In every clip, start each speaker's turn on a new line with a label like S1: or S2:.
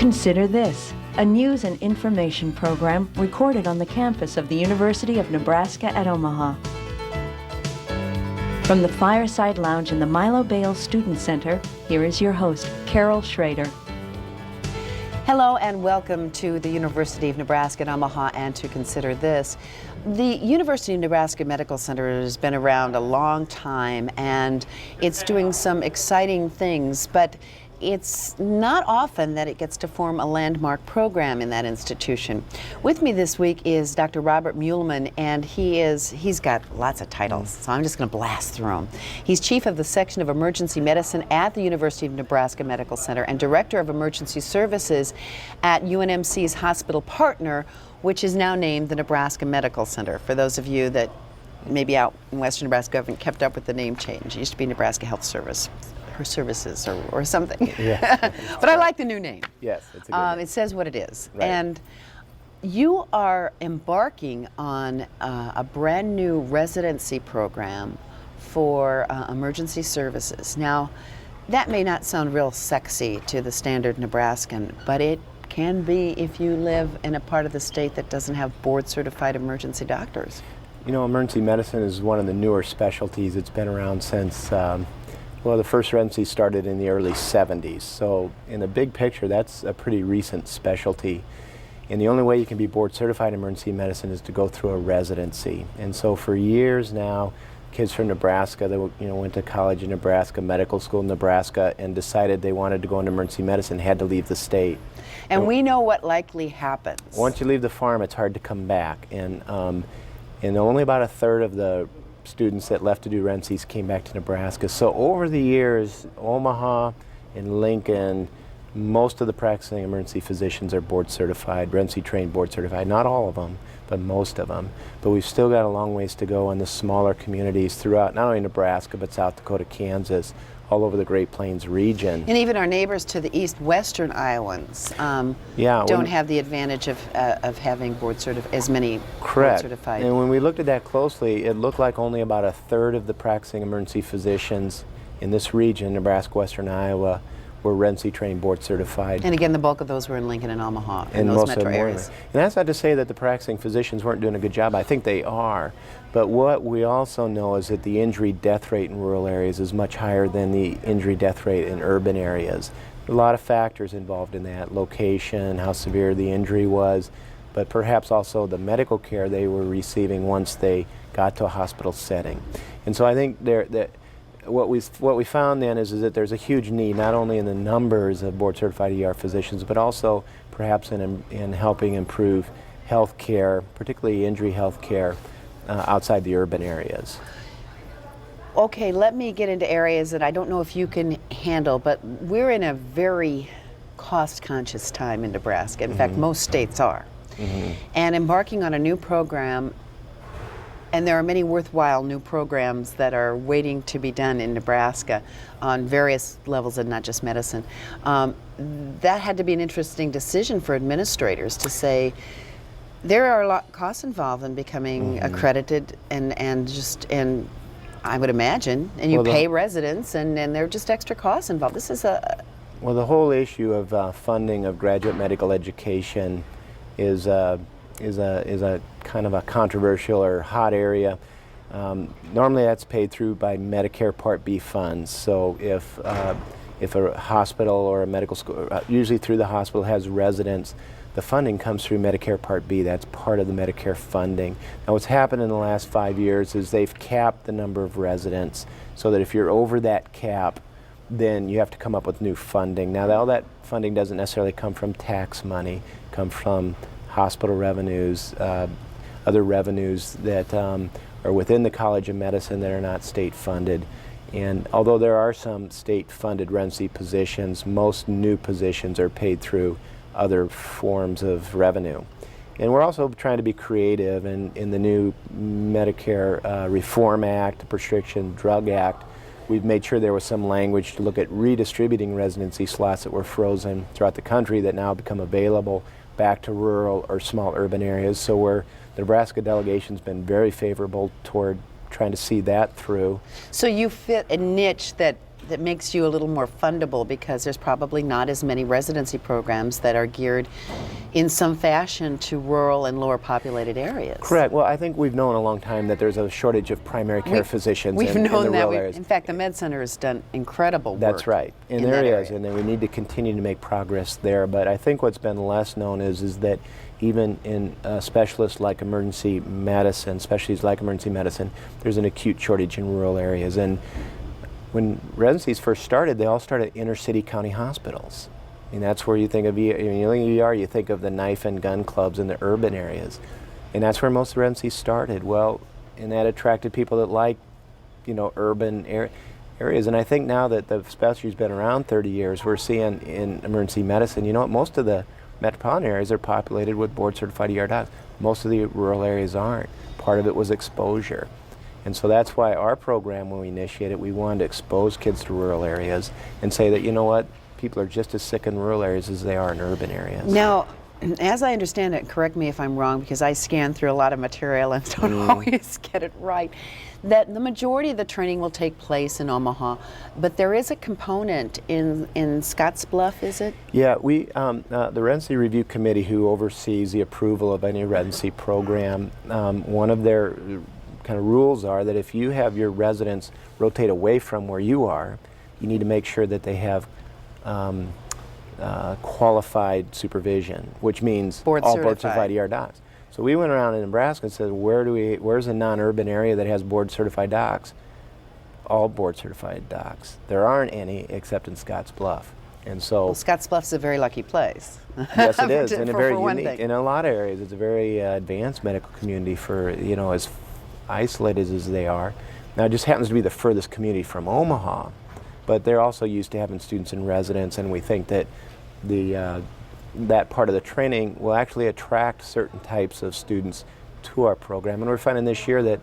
S1: Consider This, a news and information program recorded on the campus of the University of Nebraska at Omaha. From the Fireside Lounge in the Milo Bales Student Center, here is your host, Carol Schrader.
S2: Hello and welcome to the University of Nebraska at Omaha and to Consider This. The University of Nebraska Medical Center has been around a long time and it's doing some exciting things, but it's not often that it gets to form a landmark program in that institution. With me this week is Dr. Robert Muehlman, and he's got lots of titles, so I'm just going to blast through them. He's chief of the section of emergency medicine at the University of Nebraska Medical Center and director of emergency services at UNMC's hospital partner, which is now named the Nebraska Medical Center. For those of you that maybe out in Western Nebraska haven't kept up with the name change, it used to be Nebraska Health Service. Services or something.
S3: Yeah.
S2: But I like the new name.
S3: Yes, it's a good name.
S2: It says what it is.
S3: Right.
S2: And you are embarking on a brand new residency program for emergency services. Now, that may not sound real sexy to the standard Nebraskan, but it can be if you live in a part of the state that doesn't have board-certified emergency doctors.
S3: You know, emergency medicine is one of the newer specialties. It's been around since well, the first residency started in the early 70s, so in the big picture, that's a pretty recent specialty. And the only way you can be board certified in emergency medicine is to go through a residency. And so for years now, kids from Nebraska that went to college in Nebraska, medical school in Nebraska, and decided they wanted to go into emergency medicine had to leave the state.
S2: And we know what likely happens.
S3: Once you leave the farm, it's hard to come back. And only about a third of the students that left to do residencies came back to Nebraska. So over the years, Omaha and Lincoln, most of the practicing emergency physicians are board certified, residency trained board certified. Not all of them, but most of them. But we've still got a long ways to go in the smaller communities throughout not only Nebraska, but South Dakota, Kansas, all over the Great Plains region.
S2: And even our neighbors to the east, Western Iowans, don't have the advantage of having as many board certified.
S3: And when we looked at that closely, it looked like only about a third of the practicing emergency physicians in this region, Nebraska, Western Iowa, were residency trained board certified.
S2: And again, the bulk of those were in Lincoln and Omaha, in those
S3: most
S2: metro
S3: of them
S2: areas.
S3: And that's not to say that the practicing physicians weren't doing a good job. I think they are. But what we also know is that the injury death rate in rural areas is much higher than the injury death rate in urban areas. A lot of factors involved in that: location, how severe the injury was, but perhaps also the medical care they were receiving once they got to a hospital setting. And so I think what we found then is that there's a huge need, not only in the numbers of board certified ER physicians, but also perhaps in helping improve health care, particularly injury health care, outside the urban areas.
S2: Okay, let me get into areas that I don't know if you can handle, but we're in a very cost-conscious time in Nebraska. In fact, most states are. And embarking on a new program, and there are many worthwhile new programs that are waiting to be done in Nebraska on various levels and not just medicine. That had to be an interesting decision for administrators to say, there are a lot of costs involved in becoming accredited and I would imagine, and you pay residents and there are just extra costs involved. This is
S3: Well, the whole issue of funding of graduate medical education is a kind of a controversial or hot area. Normally that's paid through by Medicare Part B funds. So if a hospital or a medical school, usually through the hospital, has residents, the funding comes through Medicare Part B. That's part of the Medicare funding. Now what's happened in the last 5 years is they've capped the number of residents so that if you're over that cap, then you have to come up with new funding. Now all that funding doesn't necessarily come from tax money, come from hospital revenues, other revenues that are within the College of Medicine that are not state funded. And although there are some state funded residency positions, most new positions are paid through other forms of revenue. And we're also trying to be creative in the new Medicare Reform Act, the Prescription Drug Act. We've made sure there was some language to look at redistributing residency slots that were frozen throughout the country that now become available back to rural or small urban areas. So the Nebraska delegation's been very favorable toward trying to see that through.
S2: So you fit a niche that that makes you a little more fundable, because there's probably not as many residency programs that are geared in some fashion to rural and lower populated areas.
S3: Correct. Well, I think we've known a long time that there's a shortage of primary care physicians
S2: We've
S3: in
S2: known
S3: the
S2: that.
S3: rural areas.
S2: In fact, the Med Center has done incredible work.
S3: That's right.
S2: in
S3: there
S2: that
S3: is,
S2: area.
S3: and then we need to continue to make progress there. But I think what's been less known is that even in specialists like emergency medicine, specialties like emergency medicine, there's an acute shortage in rural areas. And when residencies first started, they all started at inner city county hospitals. I mean, that's where you think of ER, you think of the knife and gun clubs in the urban areas. And that's where most of the residencies started. Well, and that attracted people that like, urban areas. And I think now that the specialty's been around 30 years, we're seeing in emergency medicine, most of the metropolitan areas are populated with board-certified ER docs. Most of the rural areas aren't. Part of it was exposure. And so that's why our program, when we initiated, we wanted to expose kids to rural areas and say that, people are just as sick in rural areas as they are in urban areas.
S2: Now, as I understand it, correct me if I'm wrong, because I scan through a lot of material and don't always get it right, that the majority of the training will take place in Omaha, but there is a component in Scottsbluff, is it?
S3: Yeah, the Residency Review Committee, who oversees the approval of any residency program, one of their kind of rules are that if you have your residents rotate away from where you are, you need to make sure that they have qualified supervision, which means all board-certified ER docs. So we went around in Nebraska and said, where's a non-urban area that has board-certified docs? All board-certified docs. There aren't any except in Scottsbluff. And so
S2: Scottsbluff's a very lucky place.
S3: yes, it is, and a very
S2: one
S3: unique.
S2: thing.
S3: In a lot of areas, it's a very advanced medical community for as isolated as they are. Now, it just happens to be the furthest community from Omaha, but they're also used to having students in residence, and we think that that part of the training will actually attract certain types of students to our program. And we're finding this year that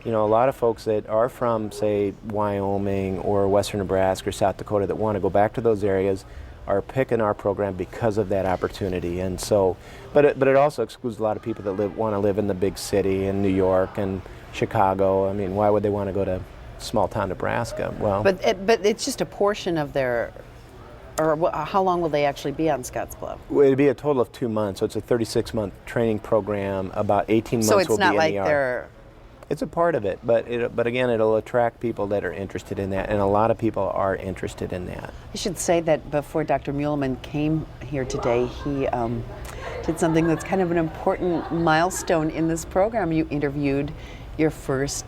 S3: a lot of folks that are from, say, Wyoming or western Nebraska or South Dakota that want to go back to those areas are picking our program because of that opportunity. And so, but it also excludes a lot of people that want to live in the big city in New York and Chicago. I mean, why would they want to go to small town Nebraska? Well,
S2: but it's just a portion of their. Or how long will they actually be on Scottsbluff?
S3: It'll be a total of 2 months, so it's a 36-month training program. About 18 months will be in the ER.
S2: So it's not like they're...
S3: It's a part of it, but again, it'll attract people that are interested in that, and a lot of people are interested in that.
S2: I should say that before Dr. Muehlman came here today, he did something that's kind of an important milestone in this program. You interviewed your first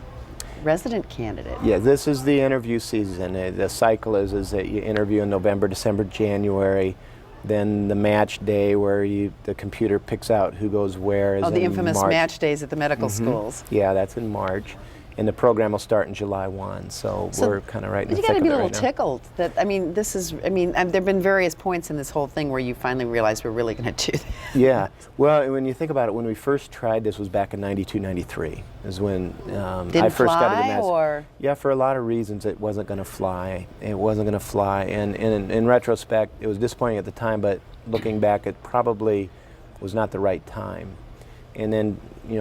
S2: resident candidate.
S3: Yeah, this is the interview season. The cycle is that you interview in November, December, January. Then the match day where the computer picks out who goes where is
S2: the infamous
S3: March.
S2: Match days at the medical schools.
S3: Yeah, that's in March. And the program will start in July 1, so we're kind of right in the
S2: You
S3: thick
S2: got to
S3: of
S2: be
S3: it
S2: a little
S3: right now.
S2: tickled that, there have been various points in this whole thing where you finally realized we're really going to do this.
S3: Yeah, well, when you think about it, when we first tried this was back in 92, 93, is when I first got into medicine.
S2: Or?
S3: Yeah, for a lot of reasons it wasn't going to fly. It wasn't going to fly, and in retrospect, it was disappointing at the time, but looking back, it probably was not the right time. And then,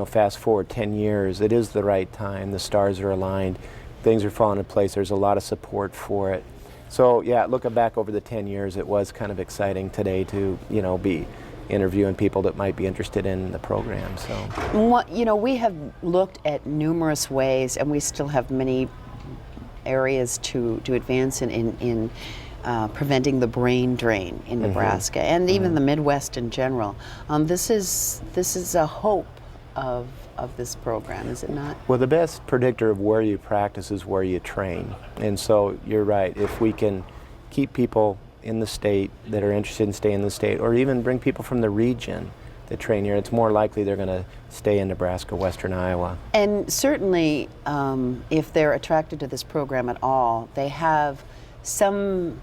S3: fast forward 10 years, it is the right time. The stars are aligned. Things are falling in place. There's a lot of support for it. So, yeah, looking back over the 10 years, it was kind of exciting today to, be interviewing people that might be interested in the program. So,
S2: we have looked at numerous ways, and we still have many areas to advance in preventing the brain drain in Nebraska and even the Midwest in general. This is a hope of this program, is it not?
S3: Well, the best predictor of where you practice is where you train. And so you're right. If we can keep people in the state that are interested in staying in the state, or even bring people from the region that train here, it's more likely they're going to stay in Nebraska, western Iowa.
S2: And certainly, if they're attracted to this program at all, they have some,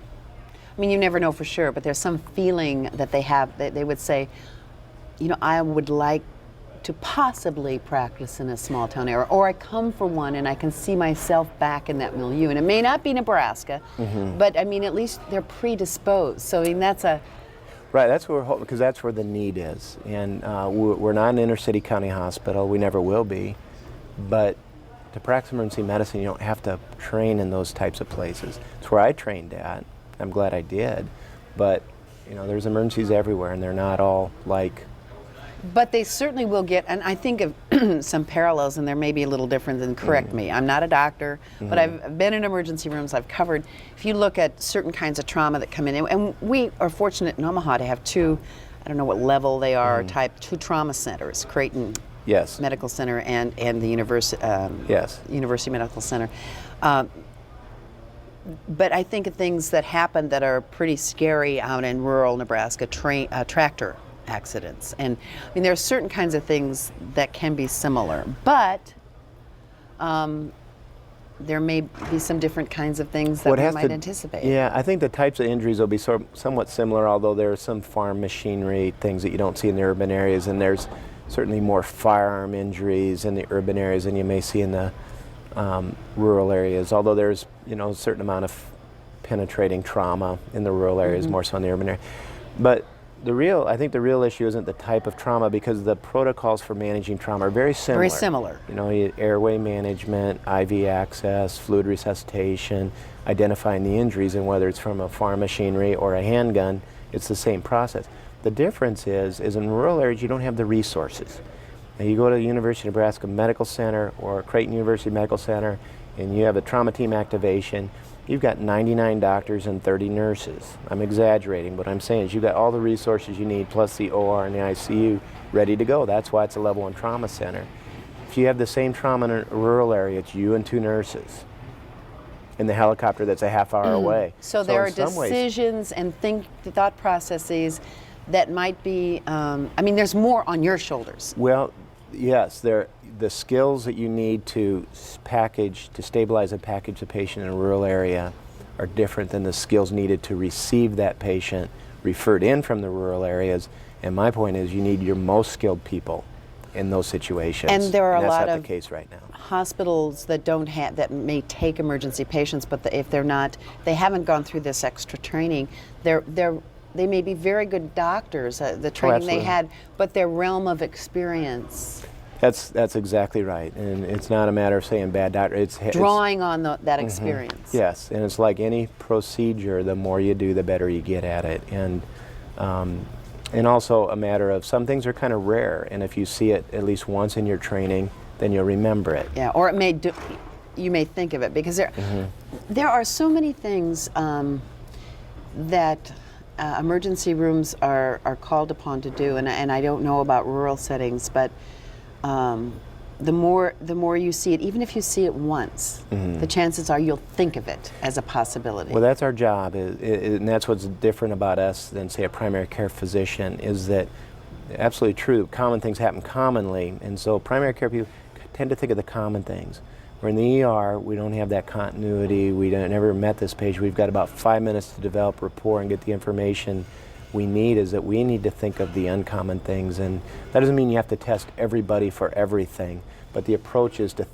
S2: you never know for sure, but there's some feeling that they have, that they would say, I would like to possibly practice in a small town area, or I come from one and I can see myself back in that milieu. And it may not be Nebraska, but at least they're predisposed. So that's a...
S3: Right, that's where we're hoping, because that's where the need is. And we're not an inner city county hospital, we never will be, but to practice emergency medicine, you don't have to train in those types of places. It's where I trained at. I'm glad I did. But, you know, there's emergencies everywhere, and they're not all like.
S2: But they certainly will get, and I think of some parallels, and there may be a little different than correct me. I'm not a doctor, but I've been in emergency rooms, I've covered. If you look at certain kinds of trauma that come in, and we are fortunate in Omaha to have two, I don't know what level they are, type 2 trauma centers, Creighton
S3: Yes.
S2: Medical Center and the
S3: Yes.
S2: University Medical Center. But I think of things that happen that are pretty scary out in rural Nebraska, tractor accidents. And I mean, there are certain kinds of things that can be similar, but there may be some different kinds of things that we might anticipate.
S3: Yeah, I think the types of injuries will be somewhat similar, although there are some farm machinery things that you don't see in the urban areas, and there's certainly more firearm injuries in the urban areas than you may see in the rural areas, although there's, you know, a certain amount of penetrating trauma in the rural areas, more so in the urban area. But I think the real issue isn't the type of trauma, because the protocols for managing trauma are very similar.
S2: Very similar.
S3: You know, airway management, IV access, fluid resuscitation, identifying the injuries, and whether it's from a farm machinery or a handgun, it's the same process. The difference is in rural areas you don't have the resources. Now you go to the University of Nebraska Medical Center or Creighton University Medical Center, and you have a trauma team activation. You've got 99 doctors and 30 nurses. I'm exaggerating, but what I'm saying is you've got all the resources you need, plus the OR and the ICU ready to go. That's why it's a level 1 trauma center. If you have the same trauma in a rural area, it's you and 2 nurses in the helicopter that's a half hour away.
S2: So there are decisions and thought processes that might be, I mean, there's more on your shoulders.
S3: Well, yes, the skills that you need to stabilize and package a patient in a rural area are different than the skills needed to receive that patient referred in from the rural areas. And my point is, you need your most skilled people in those situations.
S2: And there are a lot
S3: of
S2: of
S3: the case right now.
S2: Hospitals that that may take emergency patients, but if they haven't gone through this extra training, they may be very good doctors, the training they had, but their realm of experience.
S3: That's exactly right, and it's not a matter of saying bad doctor. It's
S2: drawing on that experience.
S3: Yes, and it's like any procedure. The more you do, the better you get at it, and also a matter of some things are kind of rare, and if you see it at least once in your training, then you'll remember it.
S2: Yeah, or you may think of it, because there are so many things that emergency rooms are called upon to do, and I don't know about rural settings, but the more you see it, even if you see it once, the chances are you'll think of it as a possibility.
S3: Well, that's our job, and that's what's different about us than, say, a primary care physician, is that absolutely true, common things happen commonly, and so primary care people tend to think of the common things. Where in the ER, we don't have that continuity, we never met this patient, we've got about 5 minutes to develop rapport and get the information we need, is that we need to think of the uncommon things. And that doesn't mean you have to test everybody for everything, but the approach is to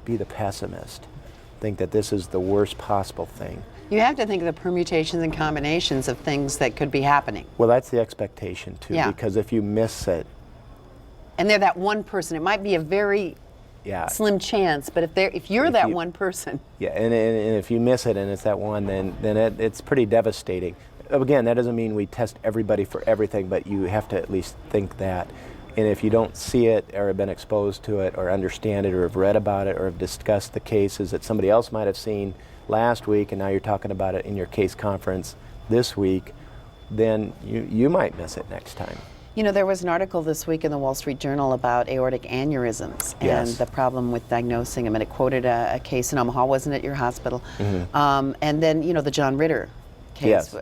S3: be the pessimist. Think that this is the worst possible thing.
S2: You have to think of the permutations and combinations of things that could be happening.
S3: Well, that's the expectation too, because if you miss it.
S2: And they're that one person, it might be a very slim chance, but if you're that one person.
S3: Yeah, and if you miss it and it's that one, then it's pretty devastating. Again, that doesn't mean we test everybody for everything, but you have to at least think that. And if you don't see it or have been exposed to it or understand it or have read about it or have discussed the cases that somebody else might have seen last week and now you're talking about it in your case conference this week, then you might miss it next time.
S2: You know, there was an article this week in the Wall Street Journal about aortic aneurysms and the problem with diagnosing them, and it quoted a case in Omaha, wasn't it, your hospital? And then, you know, the John Ritter case.
S3: Yes.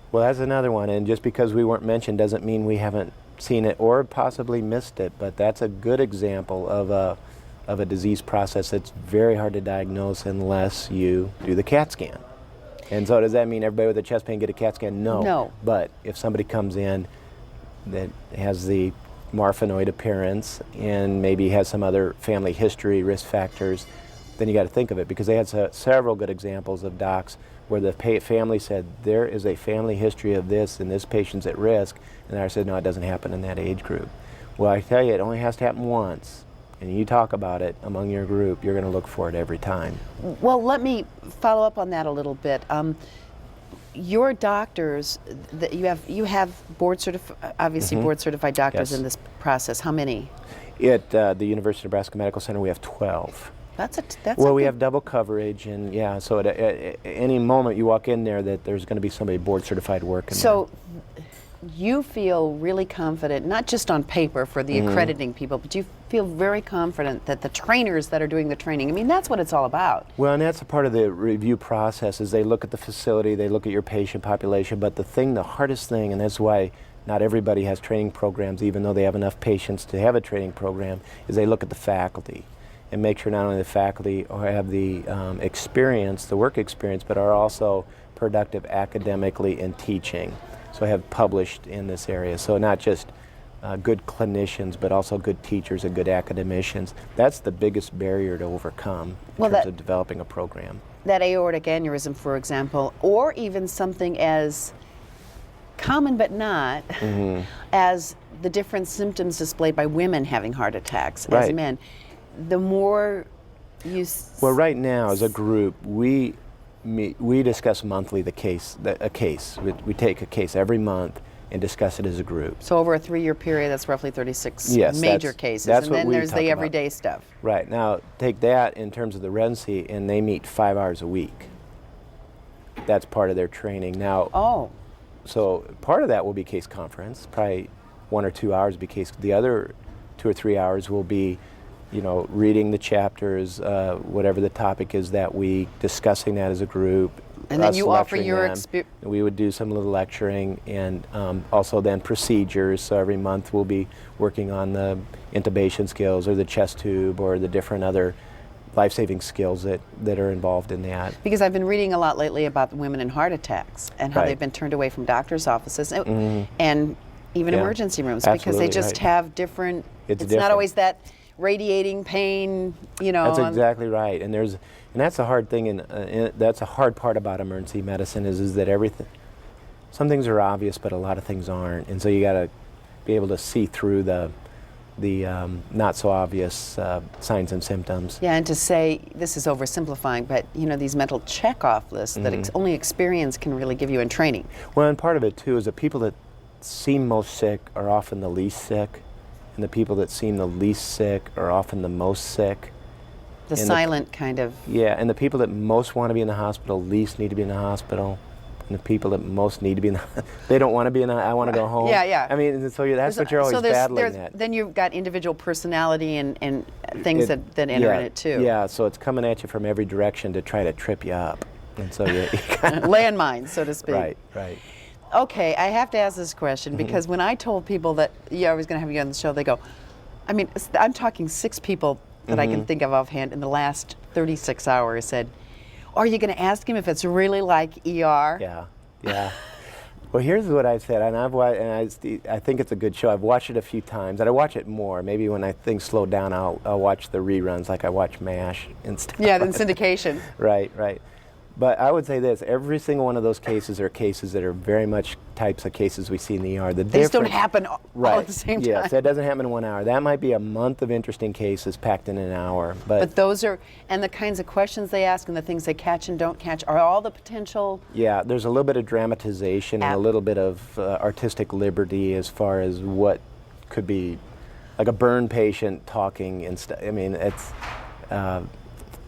S3: Well, that's another one, and just because we weren't mentioned doesn't mean we haven't seen it or possibly missed it, but that's a good example of a disease process that's very hard to diagnose unless you do the CAT scan. And so does that mean everybody with a chest pain get a CAT scan? No.
S2: No.
S3: But if somebody comes in that has the marfanoid appearance and maybe has some other family history, risk factors, then you got to think of it, because they had several good examples of docs where the family said, there is a family history of this and this patient's at risk, and I said, no, it doesn't happen in that age group. Well, I tell you, it only has to happen once, and you talk about it among your group, you're going to look for it every time.
S2: Well, let me follow up on that a little bit. Your doctors, you have obviously board certified doctors
S3: Yes.
S2: in this process. How many?
S3: At the University of Nebraska Medical Center, we have 12.
S2: That's
S3: Well,
S2: a
S3: we
S2: good-
S3: have double coverage, and yeah, so at any moment you walk in there, that there's going to be somebody board certified working
S2: So you feel really confident, not just on paper for the accrediting people, but you feel very confident that the trainers that are doing the training, I mean, that's what it's all about.
S3: there. Well, and that's a part of the review process, is they look at the facility, they look at your patient population, but the hardest thing, and that's why not everybody has training programs, even though they have enough patients to have a training program, is they look at the faculty and make sure not only the faculty have the experience, the work experience, but are also productive academically in teaching. So have published in this area. So not just good clinicians, but also good teachers and good academicians. That's the biggest barrier to overcome in
S2: Well,
S3: terms
S2: that-
S3: of developing a program.
S2: That aortic aneurysm, for example, or even something as common but not as the different symptoms displayed by women having heart attacks as
S3: Right.
S2: men. The more you
S3: Well, right now, as a group, we discuss monthly a case. We take a case every month and discuss it as a group.
S2: so over a 3-year period, that's roughly 36
S3: Yes,
S2: major
S3: that's-
S2: cases,
S3: that's
S2: and
S3: what
S2: then
S3: we
S2: there's
S3: talk
S2: the
S3: about.
S2: everyday stuff.
S3: Right, now take that in terms of the residency, and they meet 5 hours a week. That's part of their training. Now,
S2: Oh,
S3: so part of that will be case conference, probably 1 or 2 hours be case. The other 2 or 3 hours will be, reading the chapters, whatever the topic is that week, discussing that as a group.
S2: and then
S3: us
S2: you offer
S3: lecturing
S2: your
S3: them.
S2: experience.
S3: We would do some little lecturing, and also then procedures. So every month we'll be working on the intubation skills or the chest tube or the different other life-saving skills that are involved in that.
S2: Because I've been reading a lot lately about women in heart attacks and how
S3: Right.
S2: they've been turned away from doctors' offices and even
S3: Yeah.
S2: emergency rooms because they
S3: Absolutely,
S2: just
S3: right.
S2: have different.
S3: It's
S2: not
S3: different.
S2: always that radiating pain,
S3: That's
S2: and-
S3: exactly right, and that's a hard thing, and that's a hard part about emergency medicine is that some things are obvious, but a lot of things aren't, and so you got to be able to see through the not so obvious signs and symptoms.
S2: Yeah, and to say, this is oversimplifying, but these mental checkoff lists that only experience can really give you in training.
S3: Well, and part of it too is the people that seem most sick are often the least sick, and the people that seem the least sick are often the most sick.
S2: The
S3: And
S2: silent kind of.
S3: Yeah, and the people that most want to be in the hospital least need to be in the hospital. And the people that most need to be in the they don't want to be in the I want to go home.
S2: Yeah, yeah.
S3: I mean, so that's what you're always
S2: so there's,
S3: battling at.
S2: Then you've got individual personality and things that enter in it too.
S3: Yeah, so it's coming at you from every direction to try to trip you up. And so you kind of,
S2: Landmines, so to speak.
S3: right.
S2: Okay, I have to ask this question because when I told people that I was going to have you on the show, they go, I'm talking 6 people that I can think of offhand in the last 36 hours said, are you going to ask him if it's really like ER?
S3: Yeah. Well, here's what I said, and I think it's a good show. I've watched it a few times, and I watch it more. Maybe when things slow down, I'll watch the reruns, like I watch MASH and stuff.
S2: Yeah, then syndication.
S3: Right. But I would say this: every single one of those cases are cases that are very much types of cases we see in the ER.
S2: They just don't happen all at the same time.
S3: Yes, that doesn't happen in 1 hour. That might be a month of interesting cases packed in an hour.
S2: But those are, and the kinds of questions they ask and the things they catch and don't catch are all the potential.
S3: yeah, there's a little bit of dramatization and a little bit of artistic liberty as far as what could be, like a burn patient talking and stuff. I mean,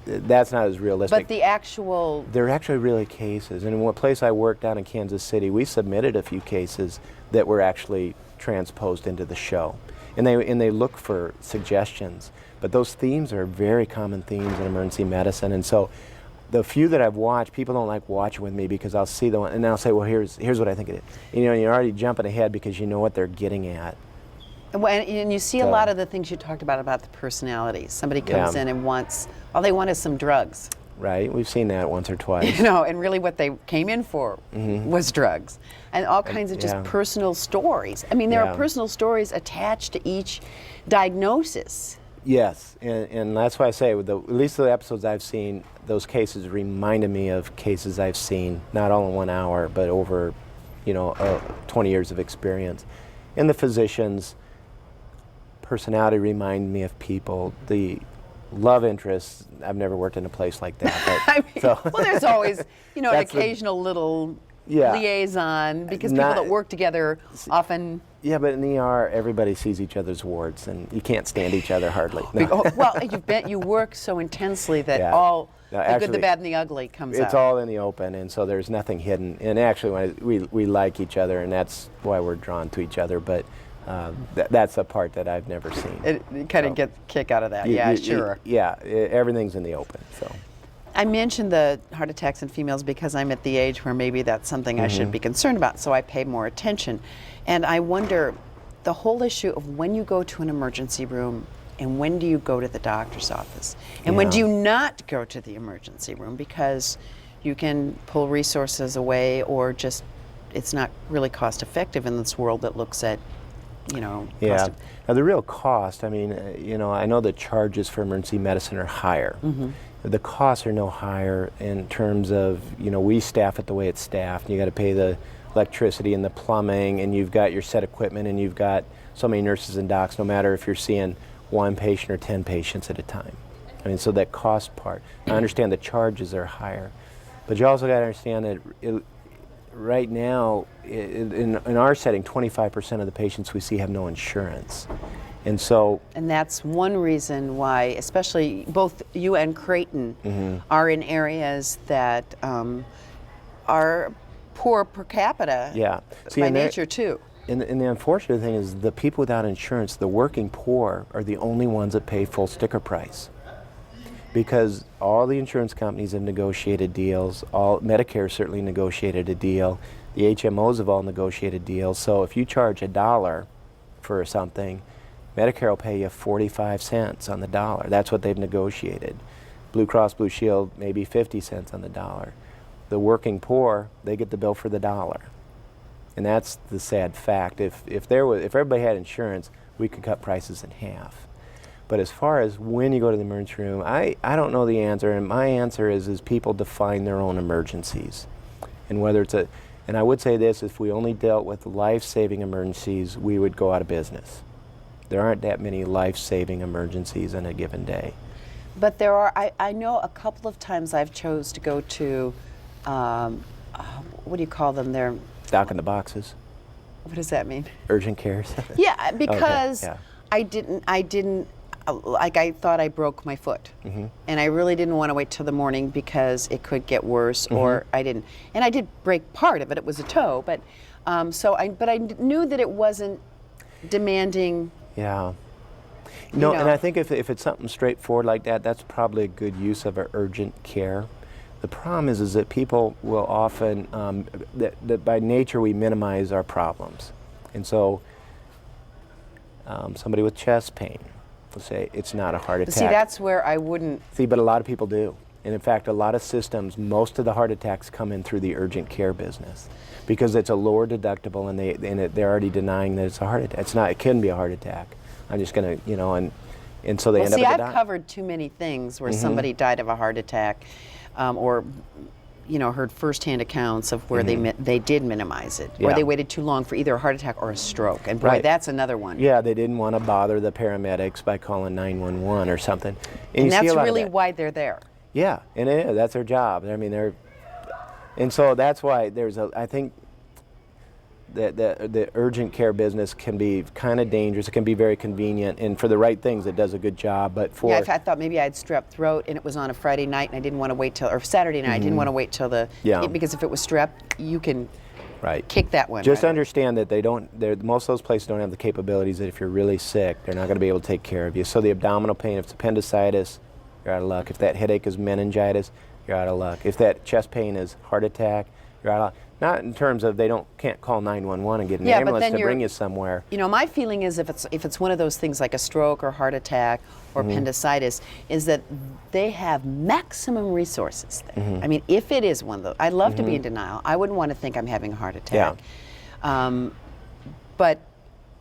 S3: that's not as realistic.
S2: But the actual.
S3: They're actually really cases. And in one place I worked down in Kansas City, we submitted a few cases that were actually transposed into the show. And they look for suggestions. But those themes are very common themes in emergency medicine. And so the few that I've watched, people don't like watching with me because I'll see the one and then I'll say, well, here's what I think it is. You're already jumping ahead because you know what they're getting at.
S2: And you see a lot of the things you talked about the personalities. Somebody comes
S3: Yeah.
S2: in and all they want is some drugs.
S3: Right? We've seen that once or twice.
S2: And really what they came in for was drugs. And all kinds of just
S3: yeah.
S2: personal stories. I mean, there
S3: Yeah.
S2: are personal stories attached to each diagnosis.
S3: Yes, and that's why I say, at least the episodes I've seen, those cases reminded me of cases I've seen, not all in 1 hour, but over, 20 years of experience. And the physicians, personality remind me of people. The love interests, I've never worked in a place like that. But,
S2: I mean, well, there's always, an
S3: That's the-
S2: occasional little
S3: Yeah.
S2: liaison, because people
S3: Not-
S2: that work together often.
S3: Yeah, but in the ER, everybody sees each other's warts, and you can't stand each other hardly. No.
S2: Oh, well, you work so intensely that
S3: Yeah.
S2: all
S3: No,
S2: the good,
S3: actually,
S2: the bad, and the ugly comes out.
S3: It's all in the open, and so there's nothing hidden. And actually, we like each other, and that's why we're drawn to each other. But that's a part that I've never seen.
S2: You kind of get a kick out of that. Sure.
S3: Everything's in the open. So.
S2: I mentioned the heart attacks in females because I'm at the age where maybe that's something I should be concerned about, so I pay more attention. And I wonder, the whole issue of when you go to an emergency room and when do you go to the doctor's office? And when do you not go to the emergency room because you can pull resources away, or just it's not really cost effective in this world that looks at,
S3: Yeah.
S2: cost
S3: Now the real cost, I mean, I know the charges for emergency medicine are higher. The costs are no higher in terms of, we staff it the way it's staffed. You got to pay the electricity and the plumbing, and you've got your set equipment, and you've got so many nurses and docs, no matter if you're seeing one patient or 10 patients at a time. I mean, so that cost part. I understand the charges are higher, but you also got to understand that right now, in our setting, 25% of the patients we see have no insurance. And so,
S2: And that's one reason why, especially both you and Creighton are in areas that are poor per capita
S3: yeah. See,
S2: by
S3: and there-
S2: nature too.
S3: And the unfortunate thing is the people without insurance, the working poor, are the only ones that pay full sticker price. Because all the insurance companies have negotiated deals, all Medicare certainly negotiated a deal, the HMOs have all negotiated deals. So if you charge $1 for something, Medicare will pay you 45 cents on the dollar. That's what they've negotiated. Blue Cross Blue Shield, maybe 50 cents on the dollar. The working poor, they get the bill for the dollar. And that's the sad fact. If everybody had insurance, we could cut prices in half. But as far as when you go to the emergency room, I don't know the answer, and my answer is people define their own emergencies. And whether it's and I would say this, if we only dealt with life-saving emergencies, we would go out of business. There aren't that many life-saving emergencies in a given day.
S2: But there are, I know a couple of times I've chose to go to, what do you call them? They're,
S3: Doc in the boxes,
S2: what does that mean?
S3: urgent cares.
S2: Yeah, because
S3: yeah.
S2: I didn't, like I thought I broke my foot. And I really didn't want to wait till the morning because it could get worse, or I didn't. And I did break part of it, it was a toe, but but I knew that it wasn't demanding.
S3: Yeah.
S2: You
S3: No,
S2: know.
S3: and I think if it's something straightforward like that, that's probably a good use of our urgent care. The problem is that people will often, that by nature we minimize our problems. And so somebody with chest pain will say it's not a heart attack.
S2: See, that's where I wouldn't.
S3: See, but a lot of people do. And in fact, a lot of systems, most of the heart attacks come in through the urgent care business because it's a lower deductible, and they're already denying that it's a heart attack. It's not. It can be a heart attack. I'm just going to, and so they end up
S2: See,
S3: at the
S2: I've
S3: doctor.
S2: covered too many things where somebody died of a heart attack, or heard firsthand accounts of where they did minimize it, or
S3: Yeah.
S2: they waited too long for either a heart attack or a stroke. And boy,
S3: Right.
S2: that's another one.
S3: Yeah, they didn't want to bother the paramedics by calling 911 or something.
S2: And
S3: you see
S2: that's
S3: a lot of
S2: really
S3: that.
S2: why they're there.
S3: Yeah, and it is. That's their job. I mean, and so that's why I think that the urgent care business can be kind of dangerous. It can be very convenient, and for the right things, it does a good job. But for
S2: Yeah, I thought maybe I had strep throat and it was on a Friday night and I didn't want to wait till, or Saturday night, I didn't want to wait till
S3: Yeah.
S2: because if it was strep, you can
S3: right.
S2: kick that one.
S3: Just
S2: right?
S3: understand that most of those places don't have the capabilities that if you're really sick, they're not going to be able to take care of you. So the abdominal pain, if it's appendicitis, you're out of luck. If that headache is meningitis, you're out of luck. If that chest pain is heart attack, you're out of luck. Not in terms of can't call 911 and get an
S2: Yeah, but
S3: ambulance
S2: then
S3: to
S2: you're-
S3: bring you somewhere.
S2: My feeling is if it's one of those things like a stroke or heart attack or appendicitis, is that they have maximum resources there. I mean, if it is one of those, I'd love to be in denial. I wouldn't want to think I'm having a heart attack. But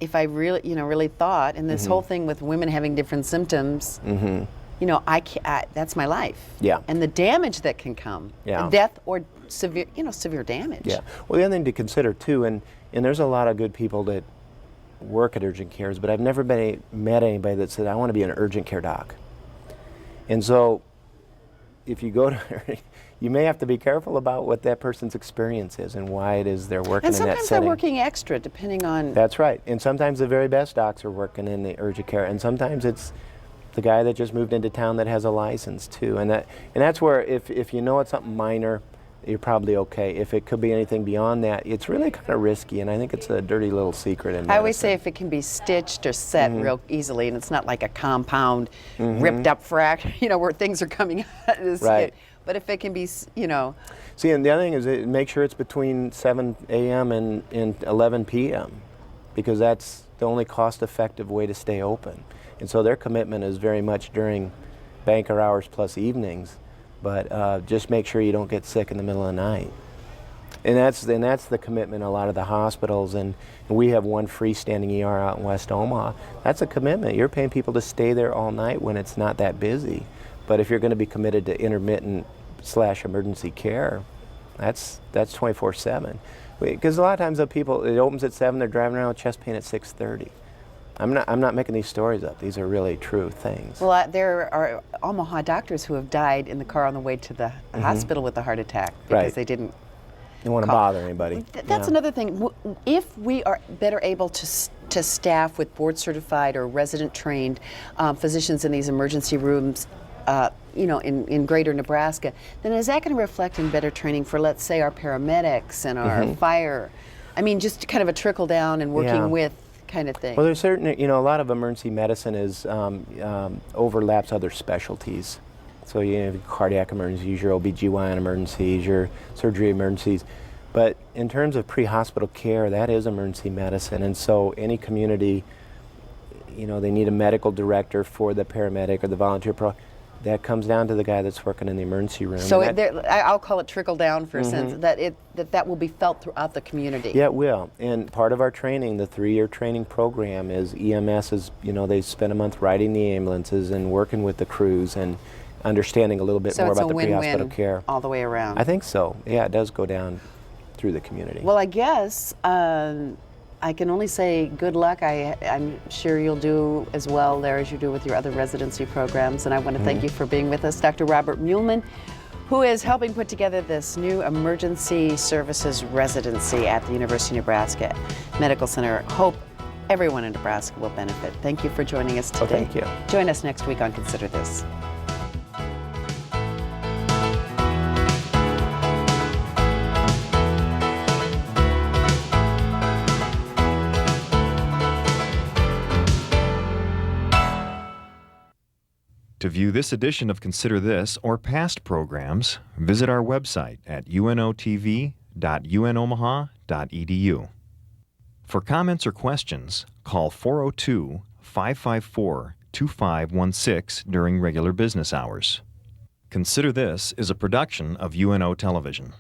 S2: if I really thought, and this whole thing with women having different symptoms, I can't. That's my life.
S3: Yeah.
S2: And the damage that can come,
S3: Yeah.
S2: death or severe damage.
S3: Yeah. Well, the other thing to consider too, and there's a lot of good people that work at urgent cares, but I've never met anybody that said, I want to be an urgent care doc. And so if you go to you may have to be careful about what that person's experience is and why it is they're working in that setting.
S2: And sometimes they're working extra, depending on...
S3: That's right. And sometimes the very best docs are working in the urgent care, and sometimes it's the guy that just moved into town that has a license too. And that's where if you know it's something minor, you're probably okay. If it could be anything beyond that, it's really kind of risky, and I think it's a dirty little secret in medicine.
S2: I always say if it can be stitched or set real easily, and it's not like a compound, ripped up fracture, where things are coming out of the skin.
S3: Right.
S2: But if it can be,
S3: See, and the other thing is make sure it's between 7 a.m. and 11 p.m. because that's the only cost-effective way to stay open. And so their commitment is very much during banker hours plus evenings, but just make sure you don't get sick in the middle of the night. And that's the commitment of a lot of the hospitals, and we have one freestanding ER out in West Omaha. That's a commitment. You're paying people to stay there all night when it's not that busy. But if you're going to be committed to intermittent/emergency care, that's 24/7. Because a lot of times the people, it opens at 7, they're driving around with chest pain at 6:30. I'm not making these stories up. These are really true things.
S2: Well, there are Omaha doctors who have died in the car on the way to the hospital with a heart attack because they didn't
S3: want to bother anybody.
S2: That's another thing. If we are better able to staff with board-certified or resident-trained physicians in these emergency rooms, in greater Nebraska, then is that going to reflect in better training for, let's say, our paramedics and our fire? I mean, just kind of a trickle down and working with kind of thing.
S3: Well, there's certain, a lot of emergency medicine is overlaps other specialties. So you have cardiac emergencies, your OB/GYN emergencies, your surgery emergencies. But in terms of pre-hospital care, that is emergency medicine. And so any community, they need a medical director for the paramedic or the volunteer that comes down to the guy that's working in the emergency room.
S2: So I'll call it trickle down for a sense, that will be felt throughout the community.
S3: Yeah, it will. And part of our training, the 3-year training program, is EMS is, they spend a month riding the ambulances and working with the crews and understanding a little bit more about the pre-hospital care.
S2: All the way around.
S3: I think so. Yeah, it does go down through the community.
S2: Well, I guess I can only say good luck. I'm sure you'll do as well there as you do with your other residency programs. And I want to thank you for being with us, Dr. Robert Muehlman, who is helping put together this new emergency services residency at the University of Nebraska Medical Center. Hope everyone in Nebraska will benefit. Thank you for joining us today.
S3: Oh, thank you.
S2: Join us next week on Consider This.
S4: To view this edition of Consider This or past programs, visit our website at unotv.unomaha.edu. For comments or questions, call 402-554-2516 during regular business hours. Consider This is a production of UNO Television.